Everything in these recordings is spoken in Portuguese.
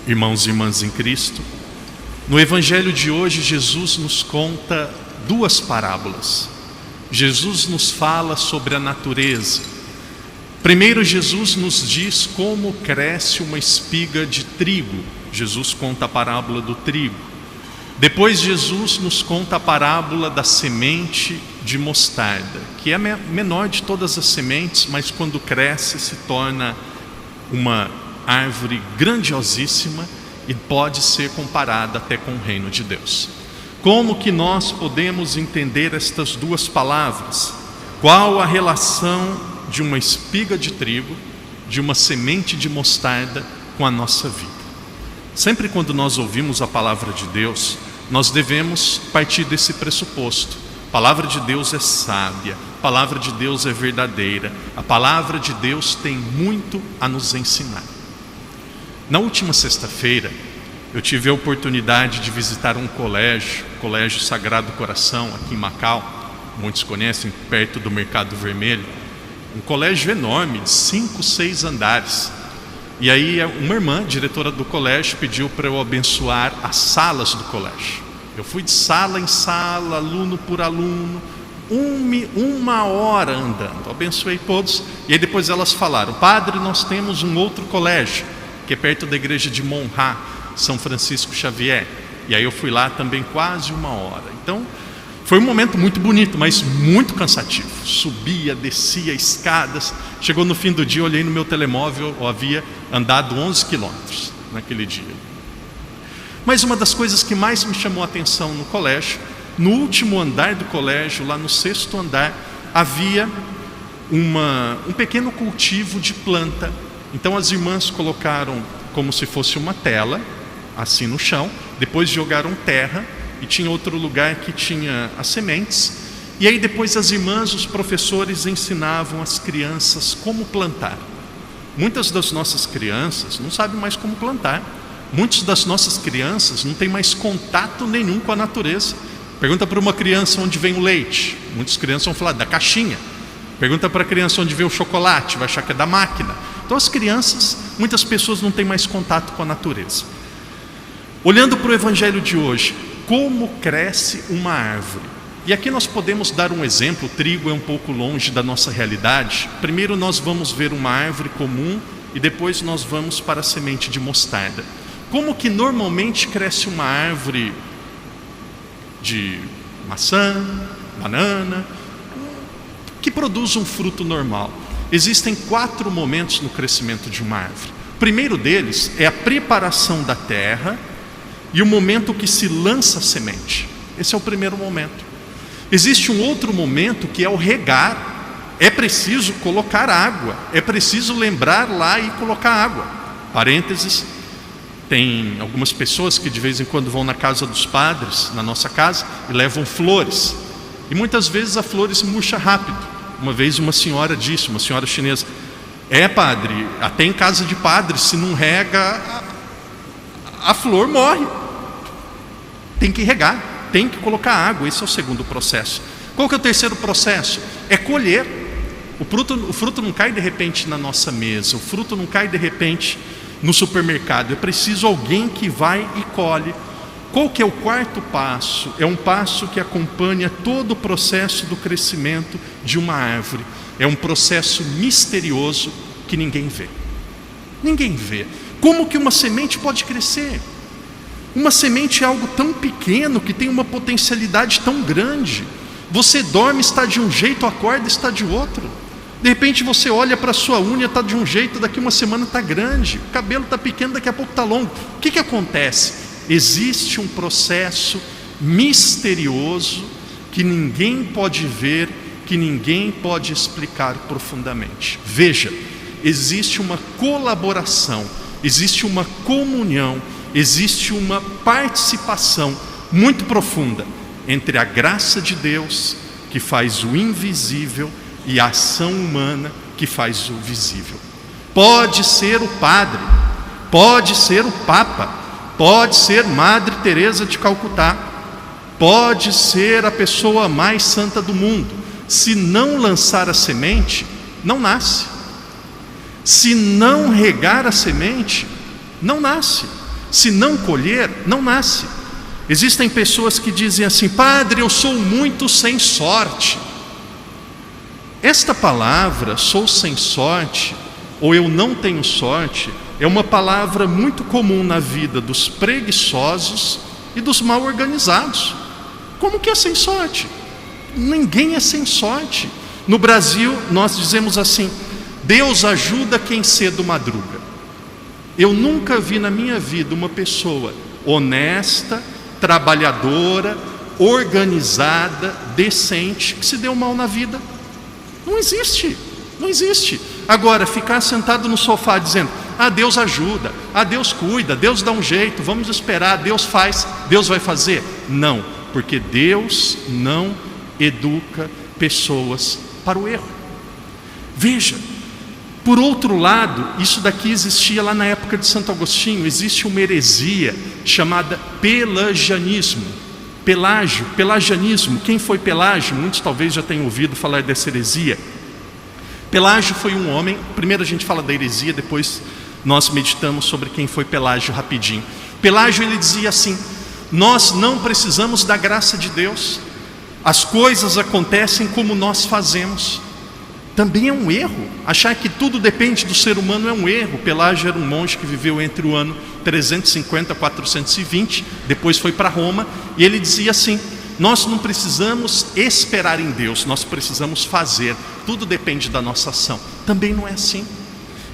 Irmãos e irmãs em Cristo, no Evangelho de hoje, Jesus nos conta duas parábolas. Jesus nos fala sobre a natureza. Primeiro, Jesus nos diz como cresce uma espiga de trigo. Jesus conta a parábola do trigo. Depois, Jesus nos conta a parábola da semente de mostarda, que é a menor de todas as sementes, mas quando cresce se torna uma árvore grandiosíssima e pode ser comparada até com o reino de Deus. Como que nós podemos entender estas duas palavras? Qual a relação de uma espiga de trigo, de uma semente de mostarda com a nossa vida? Sempre quando nós ouvimos a palavra de Deus, nós devemos partir desse pressuposto. A palavra de Deus é sábia, a palavra de Deus é verdadeira, a palavra de Deus tem muito a nos ensinar. Na última sexta-feira, eu tive a oportunidade de visitar um colégio, o Colégio Sagrado Coração, aqui em Macau, muitos conhecem, perto do Mercado Vermelho. Um colégio enorme, de 5, 6 andares. E aí uma irmã, diretora do colégio, pediu para eu abençoar as salas do colégio. Eu fui de sala em sala, aluno por aluno, uma hora andando, abençoei todos. E aí depois elas falaram: padre, nós temos um outro colégio, que é perto da igreja de Monra, São Francisco Xavier. E aí eu fui lá também quase uma hora. Então foi um momento muito bonito, mas muito cansativo. Subia, descia escadas. Chegou no fim do dia, olhei no meu telemóvel, eu havia andado 11 quilômetros naquele dia. Mas uma das coisas que mais me chamou a atenção no colégio, no último andar do colégio, lá no 6º andar, havia um pequeno cultivo de planta. Então as irmãs colocaram como se fosse uma tela, assim no chão, depois jogaram terra, e tinha outro lugar que tinha as sementes. E aí depois as irmãs, os professores ensinavam as crianças como plantar. Muitas das nossas crianças não sabem mais como plantar. Muitas das nossas crianças não têm mais contato nenhum com a natureza. Pergunta para uma criança onde vem o leite, muitas crianças vão falar da caixinha. Pergunta para a criança onde vem o chocolate, vai achar que é da máquina. Então as crianças, muitas pessoas não têm mais contato com a natureza. Olhando para o Evangelho de hoje, como cresce uma árvore? E aqui nós podemos dar um exemplo. O trigo é um pouco longe da nossa realidade. Primeiro nós vamos ver uma árvore comum e depois nós vamos para a semente de mostarda. Como que normalmente cresce uma árvore de maçã, banana, que produz um fruto normal? Existem 4 momentos no crescimento de uma árvore. O primeiro deles é a preparação da terra e o momento que se lança a semente. Esse é o primeiro momento. Existe um outro momento que é o regar. É preciso colocar água, é preciso lembrar lá e colocar água. Parênteses, tem algumas pessoas que de vez em quando vão na casa dos padres, na nossa casa, e levam flores. E muitas vezes a flores murcha rápido. Uma vez uma senhora disse, uma senhora chinesa: padre, até em casa de padre, se não rega, a flor morre. Tem que regar, tem que colocar água. Esse é o segundo processo. Qual que é o terceiro processo? É colher. O fruto não cai de repente na nossa mesa, o fruto não cai de repente no supermercado. É preciso alguém que vai e colhe. Qual que é o quarto passo? É um passo que acompanha todo o processo do crescimento de uma árvore. É um processo misterioso que ninguém vê. Ninguém vê. Como que uma semente pode crescer? Uma semente é algo tão pequeno que tem uma potencialidade tão grande. Você dorme, está de um jeito, acorda, está de outro. De repente você olha para a sua unha, está de um jeito, daqui uma semana está grande. O cabelo está pequeno, daqui a pouco está longo. O que acontece? Existe um processo misterioso que ninguém pode ver, que ninguém pode explicar profundamente. Veja, existe uma colaboração, existe uma comunhão, existe uma participação muito profunda entre a graça de Deus, que faz o invisível, e a ação humana, que faz o visível. Pode ser o padre, pode ser o papa, pode ser Madre Teresa de Calcutá, pode ser a pessoa mais santa do mundo. Se não lançar a semente, não nasce. Se não regar a semente, não nasce. Se não colher, não nasce. Existem pessoas que dizem assim: padre, eu sou muito sem sorte. Esta palavra, sou sem sorte, ou eu não tenho sorte, é uma palavra muito comum na vida dos preguiçosos e dos mal organizados. Como que é sem sorte? Ninguém é sem sorte. No Brasil, nós dizemos assim: Deus ajuda quem cedo madruga. Eu nunca vi na minha vida uma pessoa honesta, trabalhadora, organizada, decente, que se deu mal na vida. Não existe, não existe. Agora, ficar sentado no sofá dizendo: ah, Deus ajuda, ah, Deus cuida, Deus dá um jeito, vamos esperar, Deus faz, Deus vai fazer. Não, porque Deus não educa pessoas para o erro. Veja, por outro lado, isso daqui existia lá na época de Santo Agostinho. Existe uma heresia chamada pelagianismo. Pelagianismo. Quem foi Pelágio? Muitos talvez já tenham ouvido falar dessa heresia. Pelágio foi um homem. Primeiro a gente fala da heresia, depois nós meditamos sobre quem foi Pelágio rapidinho. Pelágio, ele dizia assim: nós não precisamos da graça de Deus, as coisas acontecem como nós fazemos. Também é um erro. Achar que tudo depende do ser humano é um erro. Pelágio era um monge que viveu entre o ano 350 a 420, depois foi para Roma, e ele dizia assim: nós não precisamos esperar em Deus, nós precisamos fazer, tudo depende da nossa ação. Também não é assim.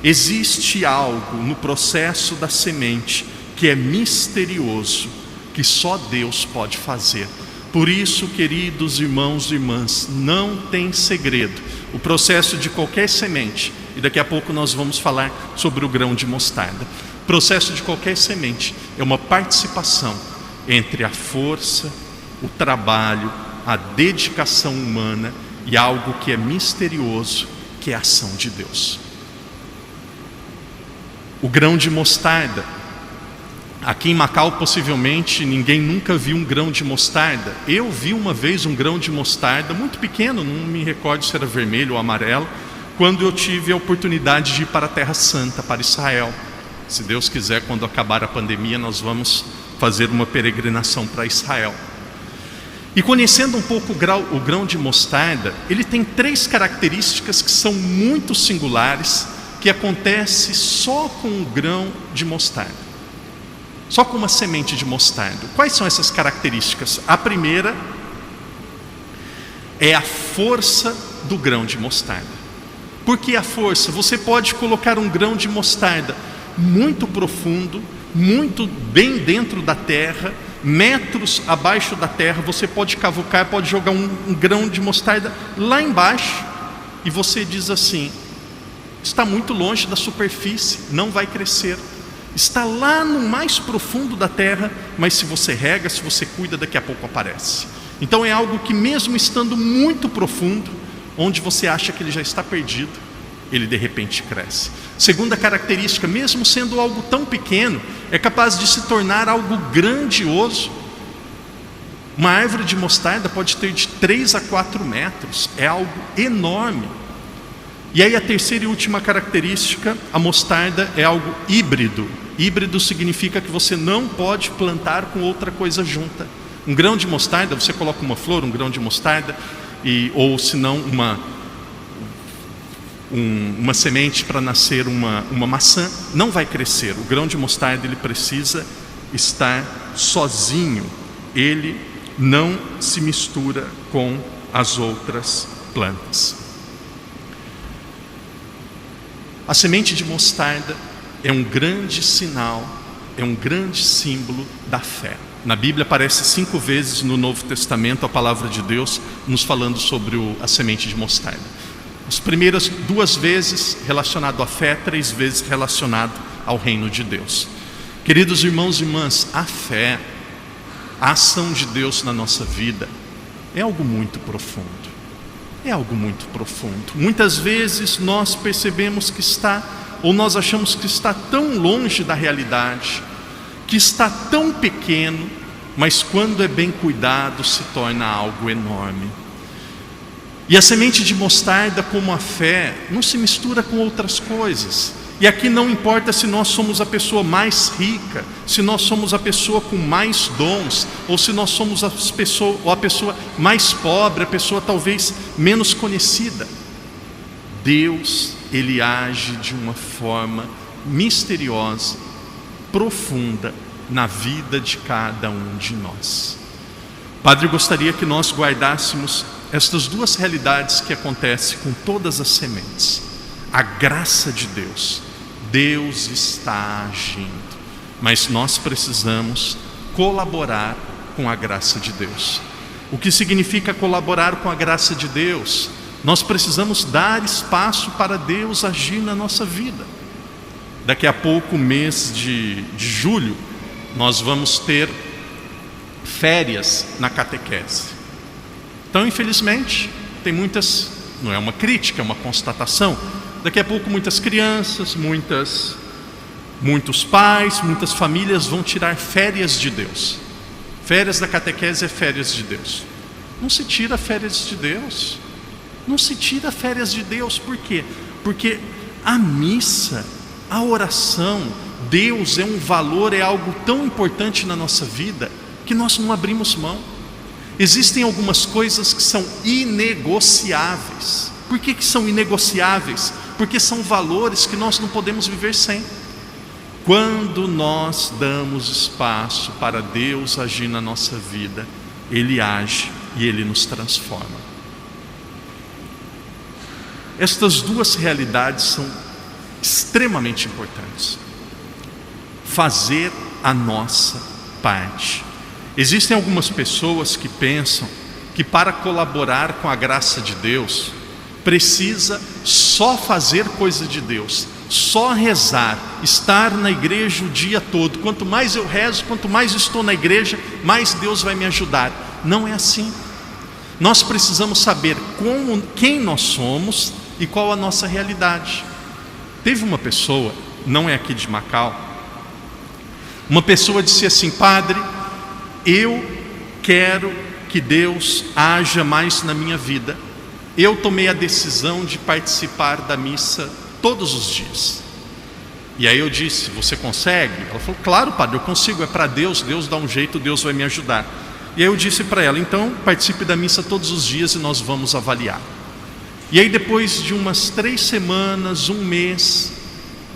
Existe algo no processo da semente que é misterioso, que só Deus pode fazer. Por isso, queridos irmãos e irmãs, não tem segredo o processo de qualquer semente, e daqui a pouco nós vamos falar sobre o grão de mostarda. O processo de qualquer semente é uma participação entre a força, o trabalho, a dedicação humana e algo que é misterioso, que é a ação de Deus. O grão de mostarda, aqui em Macau possivelmente ninguém nunca viu um grão de mostarda. Eu vi uma vez um grão de mostarda muito pequeno, não me recordo se era vermelho ou amarelo, quando eu tive a oportunidade de ir para a Terra Santa, para Israel. Se Deus quiser, quando acabar a pandemia, nós vamos fazer uma peregrinação para Israel. E conhecendo um pouco o grão de mostarda, ele tem 3 características que são muito singulares, que acontece só com o grão de mostarda, só com uma semente de mostarda. Quais são essas características? A primeira é a força do grão de mostarda. Por que a força? Você pode colocar um grão de mostarda muito profundo, muito bem dentro da terra, metros abaixo da terra. Você pode cavucar, pode jogar um grão de mostarda lá embaixo, e você diz assim: está muito longe da superfície, não vai crescer. Está lá no mais profundo da terra, mas se você rega, se você cuida, daqui a pouco aparece. Então é algo que, mesmo estando muito profundo, onde você acha que ele já está perdido, ele de repente cresce. Segunda característica: mesmo sendo algo tão pequeno, é capaz de se tornar algo grandioso. Uma árvore de mostarda pode ter de 3 a 4 metros, é algo enorme. E aí a terceira e última característica: a mostarda é algo híbrido. Híbrido significa que você não pode plantar com outra coisa junta. Um grão de mostarda, você coloca uma flor, um grão de mostarda, ou se não uma semente para nascer uma maçã, não vai crescer. O grão de mostarda, ele precisa estar sozinho, ele não se mistura com as outras plantas. A semente de mostarda é um grande sinal, é um grande símbolo da fé. Na Bíblia aparece 5 vezes no Novo Testamento a palavra de Deus nos falando sobre a semente de mostarda. As primeiras 2 vezes relacionado à fé, 3 vezes relacionado ao reino de Deus. Queridos irmãos e irmãs, a fé, a ação de Deus na nossa vida é algo muito profundo. É algo muito profundo. Muitas vezes nós percebemos que nós achamos que está tão longe da realidade, que está tão pequeno, mas quando é bem cuidado se torna algo enorme. E a semente de mostarda, como a fé, não se mistura com outras coisas. E aqui não importa se nós somos a pessoa mais rica, se nós somos a pessoa com mais dons, ou se nós somos a pessoa mais pobre, a pessoa talvez menos conhecida. Deus, Ele age de uma forma misteriosa, profunda, na vida de cada um de nós. Padre, gostaria que nós guardássemos estas duas realidades que acontecem com todas as sementes. A graça de Deus, Deus está agindo, mas nós precisamos colaborar com a graça de Deus. O que significa colaborar com a graça de Deus? Nós precisamos dar espaço para Deus agir na nossa vida. Daqui a pouco, mês de julho, nós vamos ter férias na catequese. Então, infelizmente, tem muitas, não é uma crítica, é uma constatação. Daqui a pouco muitas crianças, muitos pais, muitas famílias vão tirar férias de Deus. Férias da catequese é férias de Deus. Não se tira férias de Deus. Não se tira férias de Deus. Por quê? Porque a missa, a oração, Deus é um valor, é algo tão importante na nossa vida que nós não abrimos mão. Existem algumas coisas que são inegociáveis. Por que são inegociáveis? Porque são valores que nós não podemos viver sem. Quando nós damos espaço para Deus agir na nossa vida, Ele age e Ele nos transforma. Estas duas realidades são extremamente importantes. Fazer a nossa parte. Existem algumas pessoas que pensam que para colaborar com a graça de Deus, precisa só fazer coisa de Deus, só rezar, estar na igreja o dia todo. Quanto mais eu rezo, quanto mais estou na igreja, mais Deus vai me ajudar. Não é assim. Nós precisamos saber quem nós somos e qual a nossa realidade. Teve uma pessoa, não é aqui de Macau, uma pessoa disse assim: padre, eu quero que Deus haja mais na minha vida. Eu tomei a decisão de participar da missa todos os dias. E aí eu disse: você consegue? Ela falou: claro, padre, eu consigo, é para Deus, Deus dá um jeito, Deus vai me ajudar. E aí eu disse para ela: então participe da missa todos os dias e nós vamos avaliar. E aí depois de umas 3 semanas, um mês,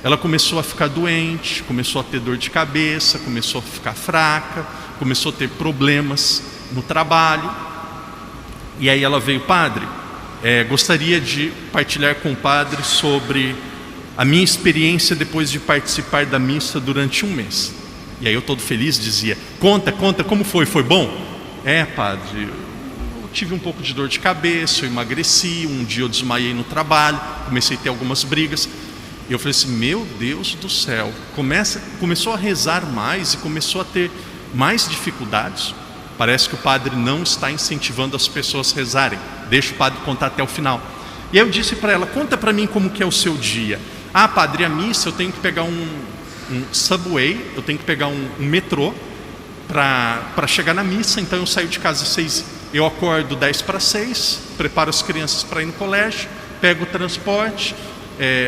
ela começou a ficar doente, começou a ter dor de cabeça, começou a ficar fraca, começou a ter problemas no trabalho. E aí ela veio: padre, gostaria de partilhar com o padre sobre a minha experiência depois de participar da missa durante um mês. E aí eu todo feliz dizia: conta, como foi? Foi bom? Padre, eu tive um pouco de dor de cabeça, eu emagreci, um dia eu desmaiei no trabalho, comecei a ter algumas brigas. E eu falei assim: meu Deus do céu, começou a rezar mais e começou a ter mais dificuldades. Parece que o padre não está incentivando as pessoas a rezarem. Deixa o padre contar até o final. E aí eu disse para ela: conta para mim como que é o seu dia. Padre, a missa eu tenho que pegar um subway, eu tenho que pegar um metrô para chegar na missa. Então eu saio de casa às 6, eu acordo 10 para 6, preparo as crianças para ir no colégio, pego o transporte,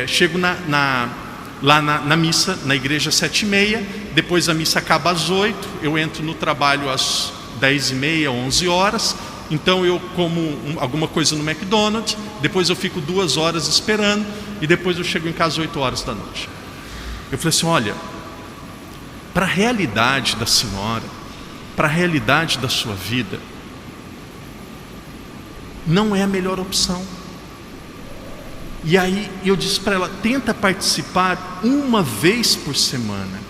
chego lá na missa, na igreja às 7h30, depois a missa acaba às 8, eu entro no trabalho às 10h30, 11 horas, então eu como alguma coisa no McDonald's, depois eu fico 2 horas esperando, e depois eu chego em casa às 8 horas da noite. Eu falei assim: olha, para a realidade da senhora, para a realidade da sua vida, não é a melhor opção. E aí eu disse para ela: tenta participar uma vez por semana.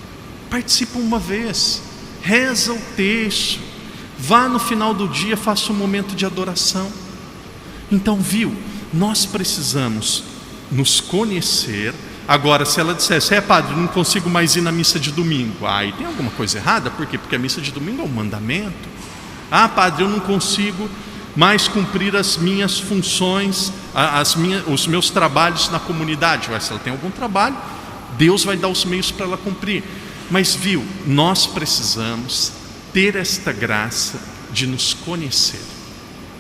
Participa uma vez, reza o texto, vá no final do dia, faça um momento de adoração. Então, viu, nós precisamos nos conhecer. Agora, se ela dissesse: padre, não consigo mais ir na missa de domingo, aí tem alguma coisa errada. Por quê? Porque a missa de domingo é um mandamento. Padre, eu não consigo mais cumprir as minhas funções, os meus trabalhos na comunidade. Se ela tem algum trabalho, Deus vai dar os meios para ela cumprir. Mas viu, nós precisamos ter esta graça de nos conhecer,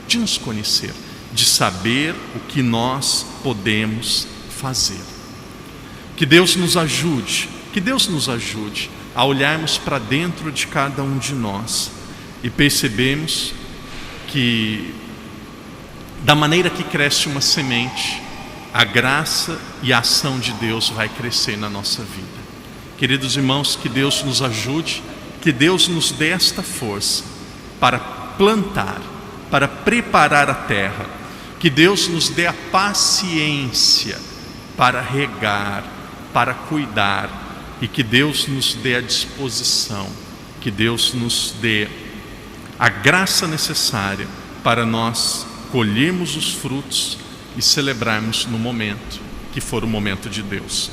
de saber o que nós podemos fazer. Que Deus nos ajude a olharmos para dentro de cada um de nós e percebemos que, da maneira que cresce uma semente, a graça e a ação de Deus vai crescer na nossa vida. Queridos irmãos, que Deus nos ajude, que Deus nos dê esta força para plantar, para preparar a terra, que Deus nos dê a paciência para regar, para cuidar, e que Deus nos dê a disposição, que Deus nos dê a graça necessária para nós colhermos os frutos e celebrarmos no momento que for o momento de Deus.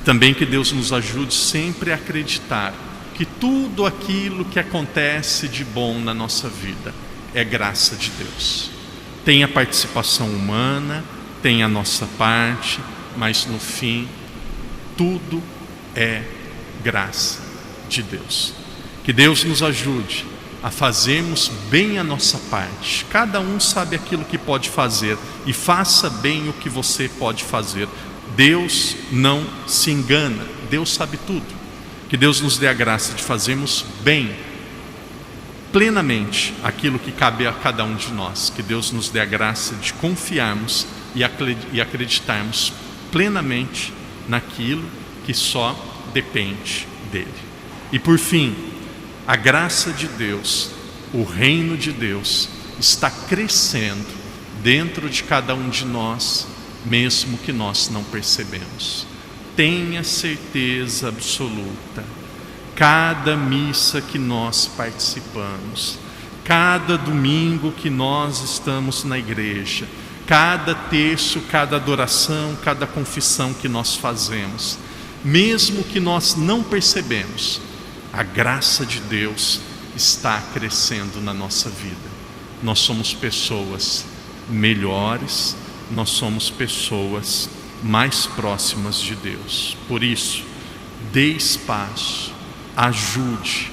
Também que Deus nos ajude sempre a acreditar que tudo aquilo que acontece de bom na nossa vida é graça de Deus. Tem a participação humana, tem a nossa parte, mas no fim tudo é graça de Deus. Que Deus nos ajude a fazermos bem a nossa parte. Cada um sabe aquilo que pode fazer, e faça bem o que você pode fazer. Deus não se engana, Deus sabe tudo. Que Deus nos dê a graça de fazermos bem, plenamente, aquilo que cabe a cada um de nós. Que Deus nos dê a graça de confiarmos e acreditarmos plenamente naquilo que só depende dele. E por fim, a graça de Deus, o reino de Deus está crescendo dentro de cada um de nós, mesmo que nós não percebemos. Tenha certeza absoluta, cada missa que nós participamos, cada domingo que nós estamos na igreja, cada terço, cada adoração, cada confissão que nós fazemos, mesmo que nós não percebemos, a graça de Deus está crescendo na nossa vida. Nós somos pessoas melhores, nós somos pessoas mais próximas de Deus. Por isso, dê espaço, ajude,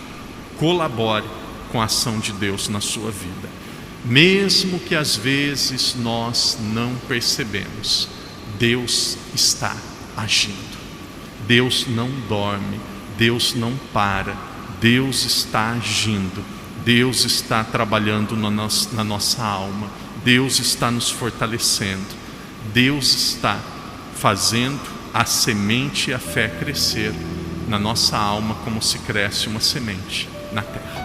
colabore com a ação de Deus na sua vida. Mesmo que às vezes nós não percebemos, Deus está agindo. Deus não dorme, Deus não para, Deus está agindo, Deus está trabalhando na nossa alma, Deus está nos fortalecendo, Deus está fazendo a semente e a fé crescer na nossa alma como se cresce uma semente na terra.